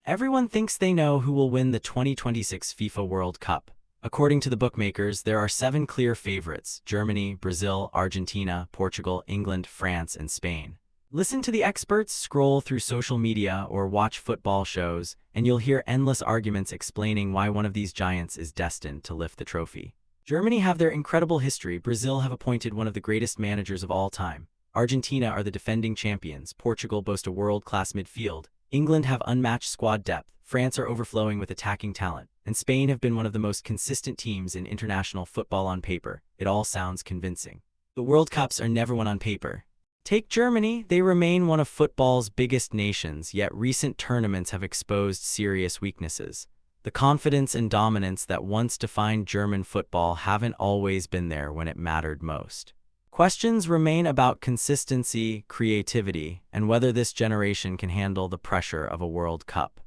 Everyone thinks they know who will win the 2026 FIFA World Cup. According to the bookmakers, there are 7 clear favorites: Germany, Brazil, Argentina, Portugal, England, France, and Spain. Listen to the experts, scroll through social media, or watch football shows, and you'll hear endless arguments explaining why one of these giants is destined to lift the trophy. Germany have their incredible history. Brazil have appointed one of the greatest managers of all time. Argentina are the defending champions. Portugal boast a world-class midfield. England have unmatched squad depth. France are overflowing with attacking talent. And Spain have been one of the most consistent teams in international football on paper. It all sounds convincing. The World Cups are never won on paper. Take Germany, they remain one of football's biggest nations, yet recent tournaments have exposed serious weaknesses. The confidence and dominance that once defined German football haven't always been there when it mattered most. Questions remain about consistency, creativity, and whether this generation can handle the pressure of a World Cup.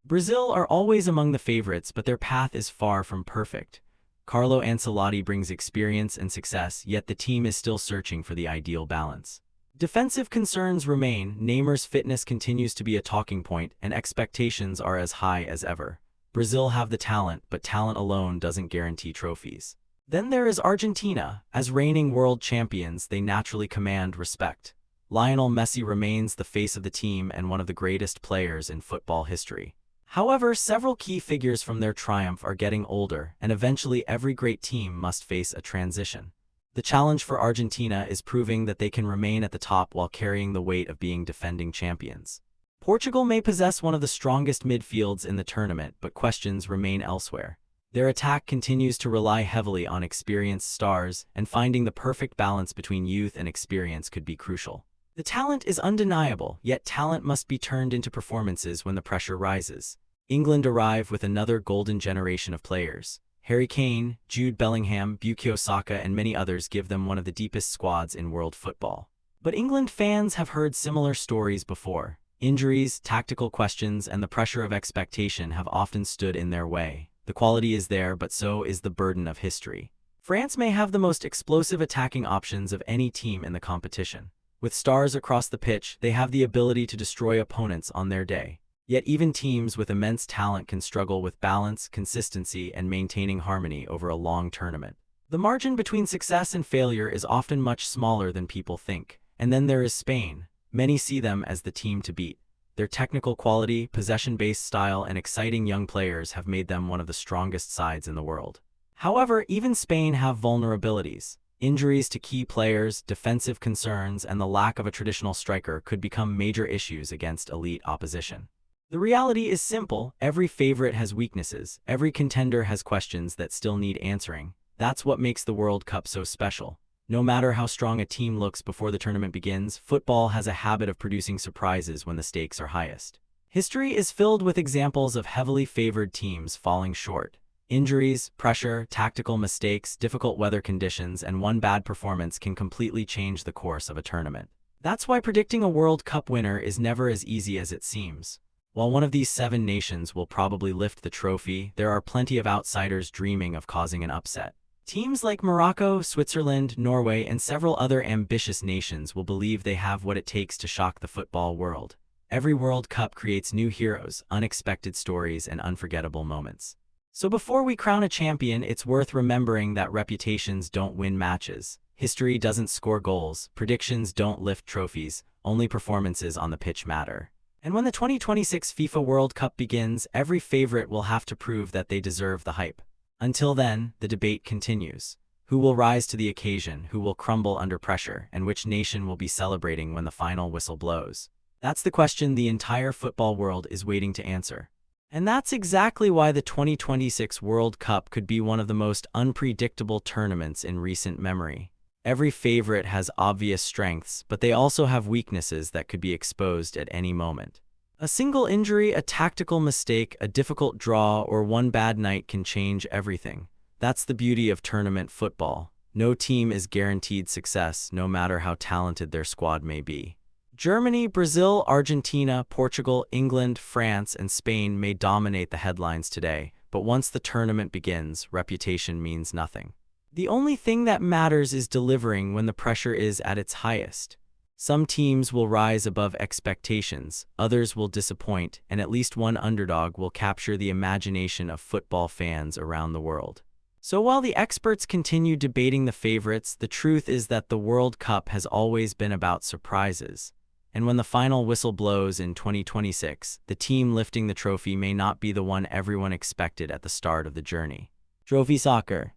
Brazil are always among the favorites, but their path is far from perfect. Carlo Ancelotti brings experience and success, yet the team is still searching for the ideal balance. Defensive concerns remain. Neymar's fitness continues to be a talking point, and expectations are as high as ever. Brazil have the talent, but talent alone doesn't guarantee trophies. Then there is Argentina. As reigning world champions, they naturally command respect. Lionel Messi remains the face of the team and one of the greatest players in football history. However, several key figures from their triumph are getting older, and eventually every great team must face a transition. The challenge for Argentina is proving that they can remain at the top while carrying the weight of being defending champions. Portugal may possess one of the strongest midfields in the tournament, but questions remain elsewhere. Their attack continues to rely heavily on experienced stars, and finding the perfect balance between youth and experience could be crucial. The talent is undeniable, yet talent must be turned into performances when the pressure rises. England arrive with another golden generation of players. Harry Kane, Jude Bellingham, Bukayo Saka, and many others give them one of the deepest squads in world football. But England fans have heard similar stories before. Injuries, tactical questions, and the pressure of expectation have often stood in their way. The quality is there, but so is the burden of history. France may have the most explosive attacking options of any team in the competition. With stars across the pitch, they have the ability to destroy opponents on their day. Yet even teams with immense talent can struggle with balance, consistency, and maintaining harmony over a long tournament. The margin between success and failure is often much smaller than people think. And then there is Spain. Many see them as the team to beat. Their technical quality, possession-based style, and exciting young players have made them one of the strongest sides in the world. However, even Spain have vulnerabilities. Injuries to key players, defensive concerns, and the lack of a traditional striker could become major issues against elite opposition. The reality is simple: every favorite has weaknesses, every contender has questions that still need answering. That's what makes the World Cup so special. No matter how strong a team looks before the tournament begins, football has a habit of producing surprises when the stakes are highest. History is filled with examples of heavily favored teams falling short. Injuries, pressure, tactical mistakes, difficult weather conditions, and one bad performance can completely change the course of a tournament. That's why predicting a World Cup winner is never as easy as it seems. While one of these 7 nations will probably lift the trophy, there are plenty of outsiders dreaming of causing an upset. Teams like Morocco, Switzerland, Norway, and several other ambitious nations will believe they have what it takes to shock the football world. Every World Cup creates new heroes, unexpected stories, and unforgettable moments. So before we crown a champion, it's worth remembering that reputations don't win matches. History doesn't score goals, predictions don't lift trophies, only performances on the pitch matter. And when the 2026 FIFA World Cup begins, every favorite will have to prove that they deserve the hype. Until then, the debate continues. Who will rise to the occasion, who will crumble under pressure, and which nation will be celebrating when the final whistle blows? That's the question the entire football world is waiting to answer. And that's exactly why the 2026 World Cup could be one of the most unpredictable tournaments in recent memory. Every favorite has obvious strengths, but they also have weaknesses that could be exposed at any moment. A single injury, a tactical mistake, a difficult draw, or one bad night can change everything. That's the beauty of tournament football. No team is guaranteed success, no matter how talented their squad may be. Germany, Brazil, Argentina, Portugal, England, France, and Spain may dominate the headlines today, but once the tournament begins, reputation means nothing. The only thing that matters is delivering when the pressure is at its highest. Some teams will rise above expectations, others will disappoint, and at least one underdog will capture the imagination of football fans around the world. So while the experts continue debating the favorites, the truth is that the World Cup has always been about surprises. And when the final whistle blows in 2026, the team lifting the trophy may not be the one everyone expected at the start of the journey. Trophy soccer.